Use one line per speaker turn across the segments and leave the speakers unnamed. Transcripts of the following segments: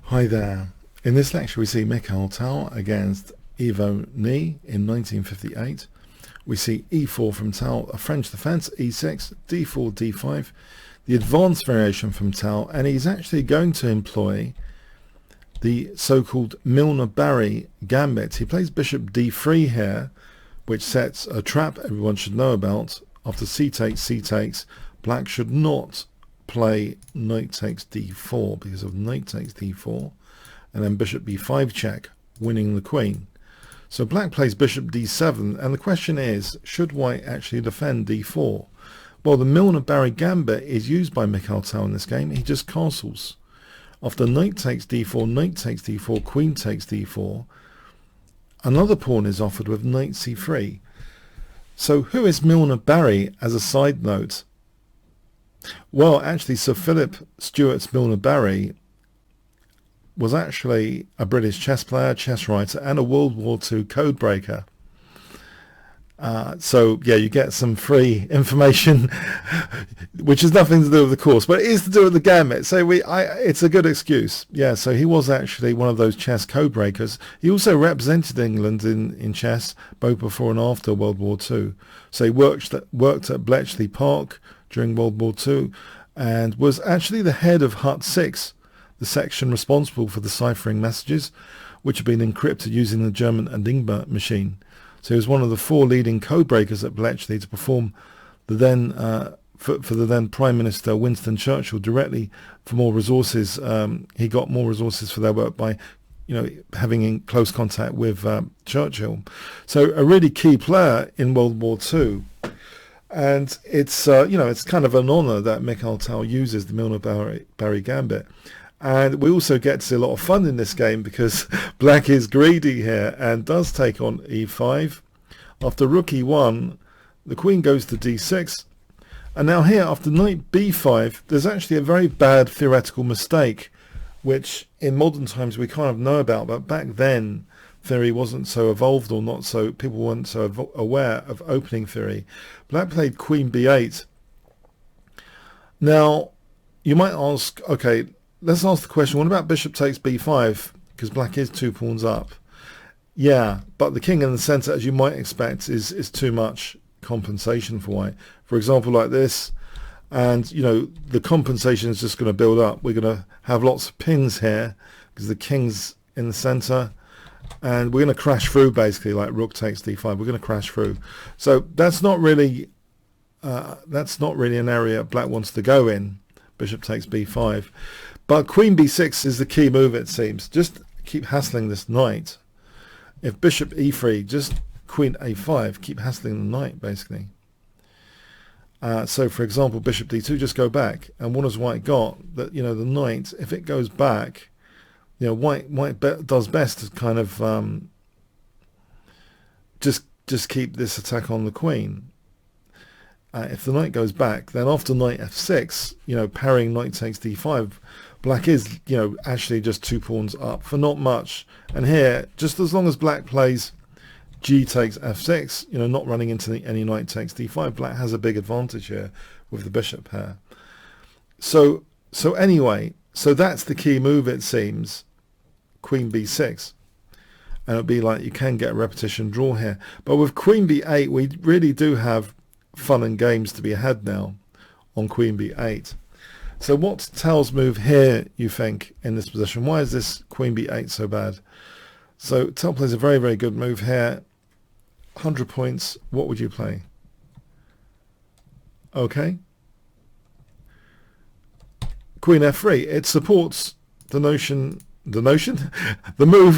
Hi there. In this lecture we see Mikhail Tal against Ivo Ni in 1958. We see e4 from Tal, a French defense, e6, d4, d5, the advanced variation from Tal, and he's actually going to employ the so-called Milner Barry gambit. He plays bishop d3 here, which sets a trap everyone should know about. After c takes, black should not play knight takes d4 because of knight takes d4, and then bishop b5 check, winning the queen. So black plays bishop d7, and the question is, should white actually defend d4? Well, the Milner Barry gambit is used by Mikhail Tal in this game. He just castles. After knight takes d4, queen takes d4, another pawn is offered with knight c3. So who is Milner Barry as a side note? Well, actually, Sir Philip Stuart's Milner Barry was actually a British chess player, chess writer, and a World War II code breaker. So, yeah, you get some free information, which has nothing to do with the course, but it is to do with the gambit. So it's a good excuse. Yeah, so he was actually one of those chess code breakers. He also represented England in chess, both before and after World War II. So he worked at Bletchley Park during World War II, and was actually the head of Hut 6, the section responsible for deciphering messages, which had been encrypted using the German Enigma machine. So he was one of the 4 leading code breakers at Bletchley to perform the then for the then Prime Minister Winston Churchill directly for more resources. He got more resources for their work by, having in close contact with Churchill. So a really key player in World War II. And it's it's kind of an honour that Mikhail Tal uses the Milner Barry gambit. And we also get to see a lot of fun in this game because black is greedy here and does take on e5. After rook e1, the queen goes to d6. And now here, after knight b5, there's actually a very bad theoretical mistake, which in modern times we kind of know about, but back then theory wasn't so evolved, or not so, people weren't so aware of opening theory. Black played queen b8. Now, you might ask, okay, let's ask the question, what about bishop takes b5? Because black is 2 pawns up. Yeah, but the king in the centre, as you might expect, is too much compensation for white. For example, like this, and, the compensation is just going to build up. We're going to have lots of pins here because the king's in the centre. And we're going to crash through, basically, like rook takes d5. We're going to crash through. So that's not really an area black wants to go in. Bishop takes b5. But queen b6 is the key move, it seems. Just keep hassling this knight. If bishop e3, just queen a5, keep hassling the knight, basically. So, for example, bishop d2, just go back. And what has white got? That, the knight, if it goes back, white does best to kind of just keep this attack on the queen. If the knight goes back, then after knight f6, parrying knight takes d5, black is, actually just 2 pawns up for not much. And here, just as long as black plays g takes f6, not running into any knight takes d5, black has a big advantage here with the bishop pair. So anyway, so that's the key move, it seems, queen b6. And it'll be like you can get a repetition draw here. But with queen b8, we really do have fun and games to be had now on queen b8. So what's Tal's move here, you think, in this position? Why is this queen b8 so bad? So Tal plays a very, very good move here. 100 points. What would you play? Okay. Queen f3. It supports the move,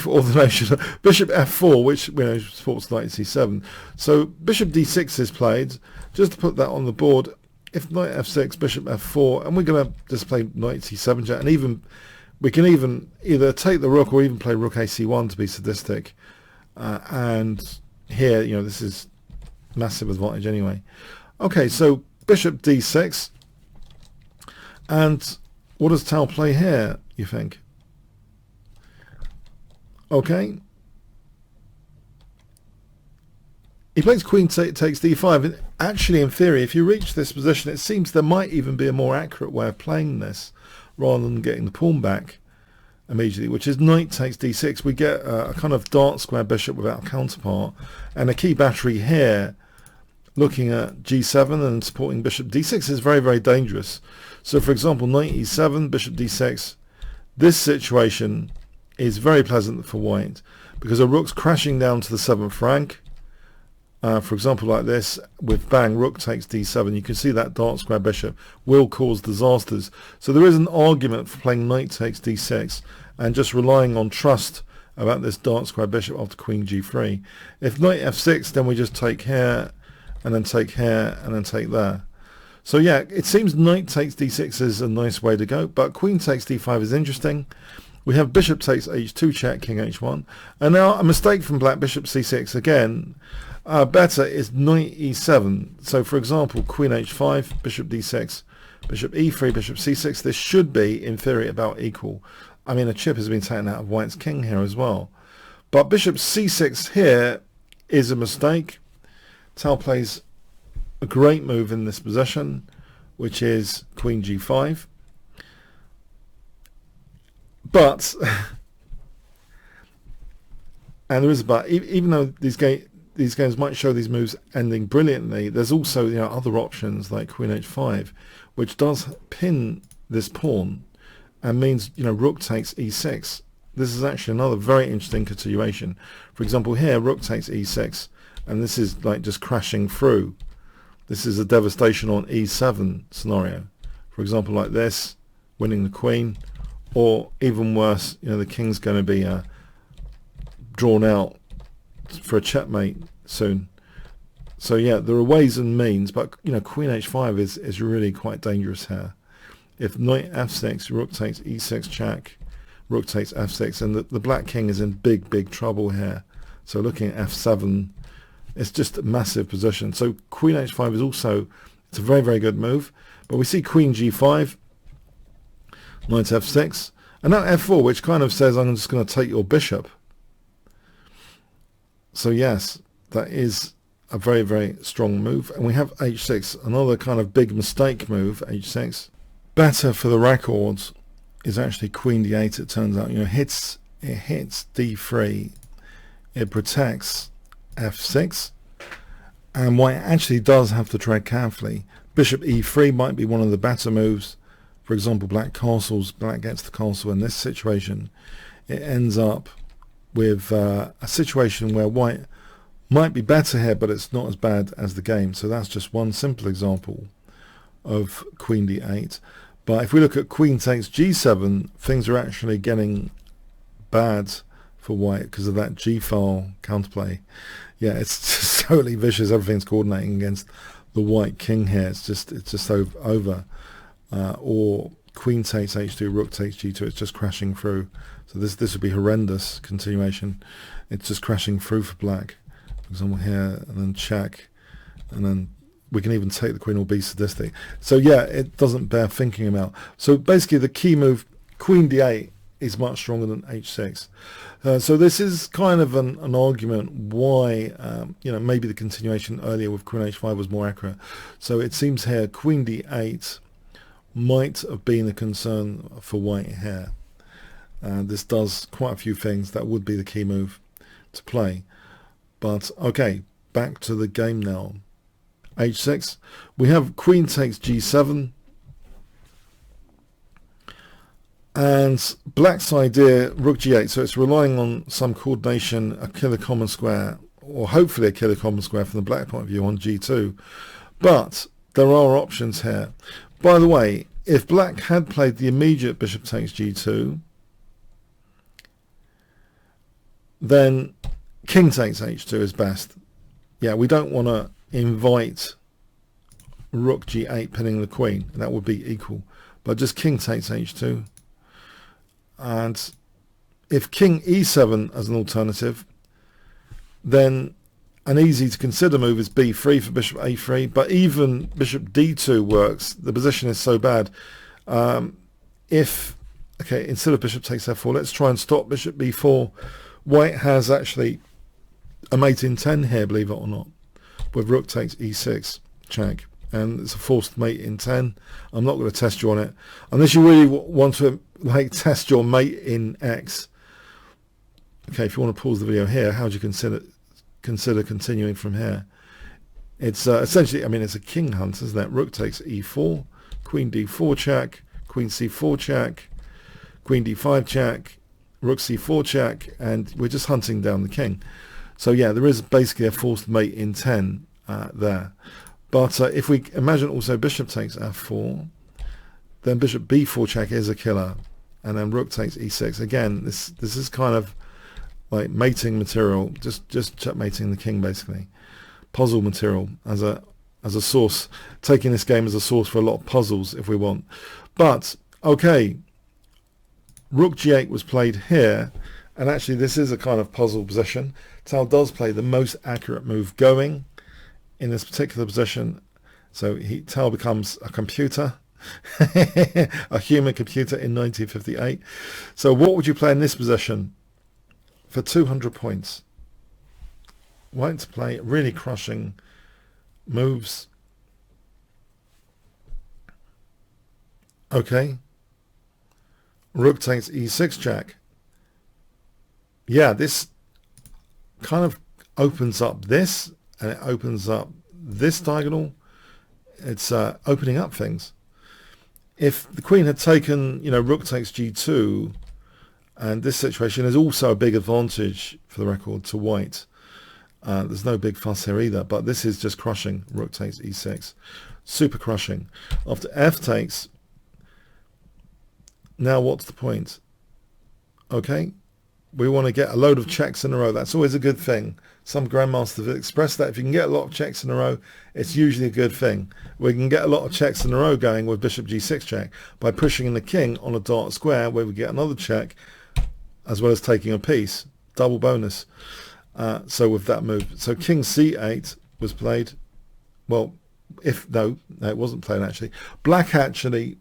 or the notion, bishop f4, which supports knight c7. So bishop d6 is played, just to put that on the board. If knight f6, bishop f4, and we're going to just play knight c7 check, and we can even either take the rook or even play rook ac1 to be sadistic. And here, this is massive advantage anyway. Okay, so bishop d6, and what does Tal play here, you think? Okay. He plays queen takes d5. And actually, in theory, if you reach this position, it seems there might even be a more accurate way of playing this rather than getting the pawn back. immediately, which is knight takes d6. We get a kind of dark square bishop without a counterpart, and a key battery here looking at g7 and supporting bishop d6 is very, very dangerous. So for example, knight e7, bishop d6, this situation is very pleasant for white because a rook's crashing down to the 7th rank. For example, like this, with bang, rook takes d7. You can see that dark square bishop will cause disasters. So there is an argument for playing knight takes d6 and just relying on trust about this dark square bishop after queen g3. If knight f6, then we just take here, and then take here, and then take there. So yeah, it seems knight takes d6 is a nice way to go, but queen takes d5 is interesting. We have bishop takes h2 check, king h1. And now a mistake from black, bishop c6 again. Better is knight e7. So for example, queen h5, bishop d6, bishop e3, bishop c6. This should be, in theory, about equal. I mean, a chip has been taken out of white's king here as well. But bishop c6 here is a mistake. Tal plays a great move in this position, which is queen g5. But, and there is a but, even though these games might show these moves ending brilliantly, there's also other options like queen h5, which does pin this pawn and means rook takes e6. This is actually another very interesting continuation. For example, here rook takes e6, and this is like just crashing through. This is a devastation on e7 scenario. For example, like this, winning the queen, or even worse, the king's going to be drawn out for a checkmate soon. So yeah, there are ways and means, but queen h5 is really quite dangerous here. If knight f6, rook takes e6 check, rook takes f6, and the black king is in big trouble here. So looking at f7, it's just a massive position. So queen h5 is also, it's a very, very good move. But we see queen g5, knight f6, and now f4, which kind of says I'm just going to take your bishop. So yes, that is a very, very strong move. And we have h6, another kind of big mistake move, h6. Better for the records is actually queen d8, it turns out. It hits d3, it protects f6, and white actually does have to tread carefully. Bishop e3 might be one of the better moves. For example, black castles, black gets the castle. In this situation, it ends up with a situation where white might be better here, but it's not as bad as the game. So that's just one simple example of queen d8. But if we look at queen takes g7, things are actually getting bad for white because of that g-file counterplay. Yeah, it's just totally vicious. Everything's coordinating against the white king here. It's just over. Or queen takes h2, rook takes g2. It's just crashing through. So this would be horrendous continuation. It's just crashing through for black. For example, here, and then check, and then we can even take the queen or be sadistic. So yeah, it doesn't bear thinking about. So basically, the key move, queen d8, is much stronger than h6. So this is kind of an argument why maybe the continuation earlier with queen h5 was more accurate. So it seems here queen d8 might have been a concern for white here. This does quite a few things that would be the key move to play. But okay, back to the game now. h6, we have queen takes g7, and black's idea, rook g8, so it's relying on some coordination, a killer common square, or hopefully a killer common square from the black point of view on g2. But there are options here. By the way, if black had played the immediate bishop takes g2, then king takes h2 is best. Yeah, we don't want to invite rook g8 pinning the queen. That would be equal. But just king takes h2. And if king e7 as an alternative, then an easy to consider move is b3 for bishop a3. But even bishop d2 works. The position is so bad. Instead of bishop takes f4, let's try and stop bishop b4. White has actually a mate in 10 here, believe it or not, with rook takes e6, check, and it's a forced mate in 10. I'm not going to test you on it unless you really want to like test your mate in X. Okay, if you want to pause the video here, how do you consider continuing from here? It's essentially, I mean, it's a king hunt, isn't it? Rook takes e4, queen d4 check, queen c4 check, queen d5 check, rook c4 check, and we're just hunting down the king. So yeah, there is basically a forced mate in 10 there. But if we imagine also bishop takes f4, then bishop b4 check is a killer, and then rook takes e6. Again, this is kind of like mating material, just checkmating the king basically. Puzzle material as a source, taking this game as a source for a lot of puzzles if we want. But okay, rook g8 was played here, and actually this is a kind of puzzle position. Tal does play the most accurate move going in this particular position, so Tal becomes a computer, a human computer in 1958. So what would you play in this position for 200 points? White to play really crushing moves. Okay. Rook takes e6 check. Yeah, this kind of opens up this, and it opens up this diagonal. It's opening up things. If the queen had taken, rook takes g2, and this situation is also a big advantage, for the record, to white. There's no big fuss here either, but this is just crushing. Rook takes e6. Super crushing. After f takes, now what's the point? Okay, we want to get a load of checks in a row. That's always a good thing. Some grandmasters have expressed that if you can get a lot of checks in a row, it's usually a good thing. We can get a lot of checks in a row going with bishop g6 check by pushing in the king on a dark square where we get another check as well as taking a piece. Double bonus. So with that move, so king c8 was played. Well, no, it wasn't played actually. Black actually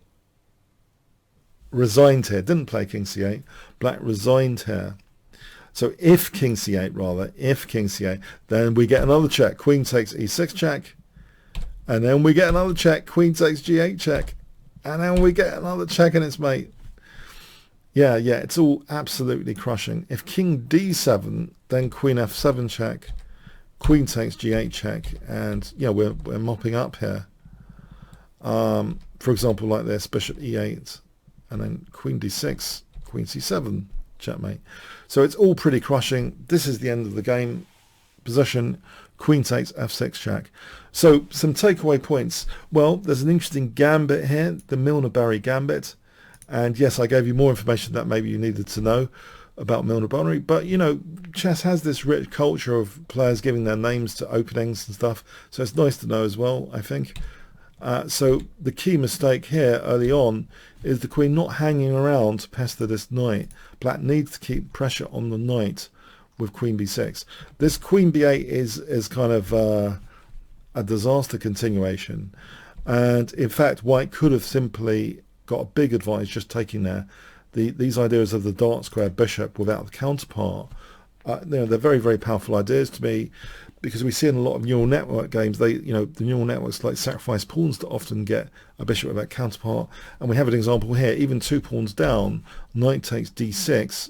resigned here, didn't play king c8. Black resigned here. So if king c8, then we get another check. Queen takes e6 check, and then we get another check. Queen takes g8 check, and then we get another check, and it's mate. Yeah, it's all absolutely crushing. If king d7, then queen f7 check, queen takes g8 check, and yeah, we're mopping up here. For example, like this, bishop e8, and then queen d6, queen c7, checkmate. So it's all pretty crushing. This is the end of the game position. Queen takes f6 check. So some takeaway points. Well, there's an interesting gambit here, the Milner Barry gambit. And yes, I gave you more information that maybe you needed to know about Milner Barry. But, chess has this rich culture of players giving their names to openings and stuff. So it's nice to know as well, I think. So the key mistake here early on is the queen not hanging around to pester this knight. Black needs to keep pressure on the knight with queen b6. This queen b8 is kind of a disaster continuation. And in fact, white could have simply got a big advantage just taking there. These ideas of the dark square bishop without the counterpart, they're very, very powerful ideas to me, because we see in a lot of neural network games, the neural networks like sacrifice pawns to often get a bishop without counterpart. And we have an example here, even 2 pawns down, knight takes d6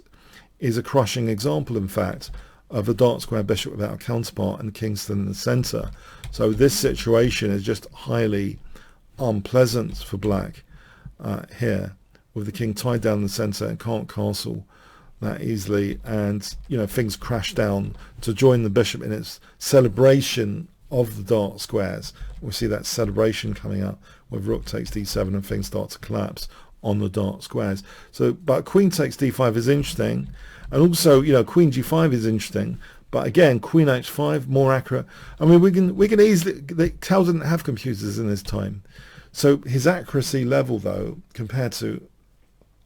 is a crushing example, in fact, of a dark square bishop without a counterpart and Kingston in the center. So this situation is just highly unpleasant for black here, with the king tied down in the center and can't castle that easily, and things crash down to join the bishop in its celebration of the dark squares. We see that celebration coming up with rook takes d7 and things start to collapse on the dark squares. So, but queen takes d5 is interesting, and also queen g5 is interesting. But again, queen h5 more accurate. I mean, we can easily. Tal didn't have computers in his time, so his accuracy level, though, compared to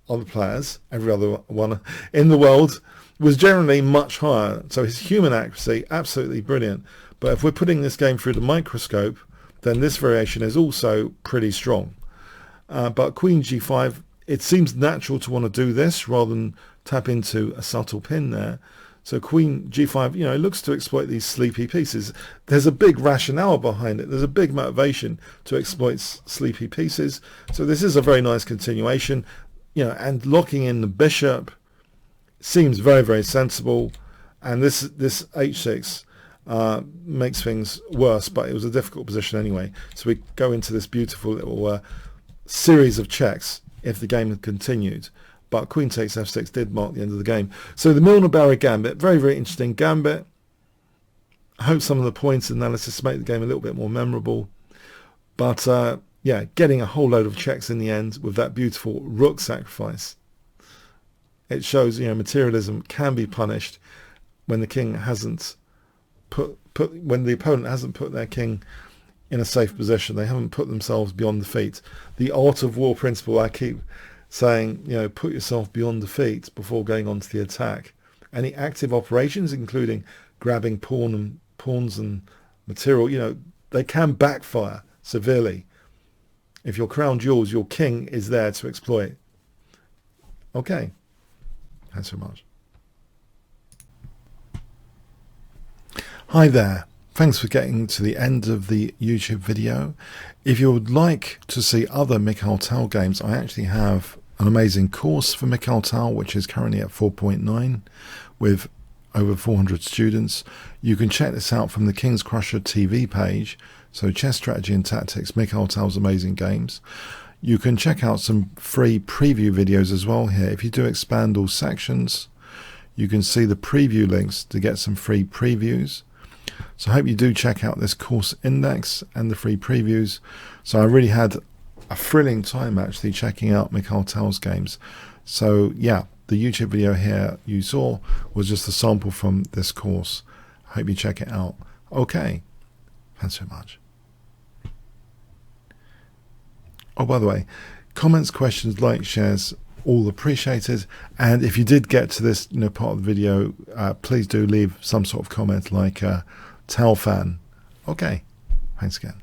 other players, every other one in the world, was generally much higher. So his human accuracy, absolutely brilliant. But if we're putting this game through the microscope, then this variation is also pretty strong. But queen g5, it seems natural to want to do this rather than tap into a subtle pin there. So queen g5, it looks to exploit these sleepy pieces. There's a big rationale behind it. There's a big motivation to exploit sleepy pieces. So this is a very nice continuation, and locking in the bishop seems very, very sensible. And this h6 makes things worse, but it was a difficult position anyway. So we go into this beautiful little series of checks if the game had continued. But queen takes f6 did mark the end of the game. So the Milner Barry gambit, very, very interesting gambit. I hope some of the points analysis make the game a little bit more memorable. But yeah, getting a whole load of checks in the end with that beautiful rook sacrifice. It shows, materialism can be punished when the king hasn't when the opponent hasn't put their king in a safe position. They haven't put themselves beyond defeat. The art of war principle, I keep saying, put yourself beyond defeat before going on to the attack. Any active operations, including grabbing pawns and material, they can backfire severely. If your crown jewels, your king is there to exploit. Okay, thanks so much. Hi there. Thanks for getting to the end of the YouTube video. If you would like to see other Mikhail Tal games, I actually have an amazing course for Mikhail Tal, which is currently at 4.9 with over 400 students. You can check this out from the Kingscrusher TV page. So Chess Strategy and Tactics, Mikhail Tal's amazing games. You can check out some free preview videos as well here. If you do expand all sections, you can see the preview links to get some free previews. So I hope you do check out this course index and the free previews. So I really had a thrilling time actually checking out Mikhail Tal's games. So yeah, the YouTube video here you saw was just a sample from this course. I hope you check it out. Okay, thanks so much. Oh, by the way, comments, questions, likes, shares, all appreciated. And if you did get to this part of the video, please do leave some sort of comment like Tal fan. Okay, thanks again.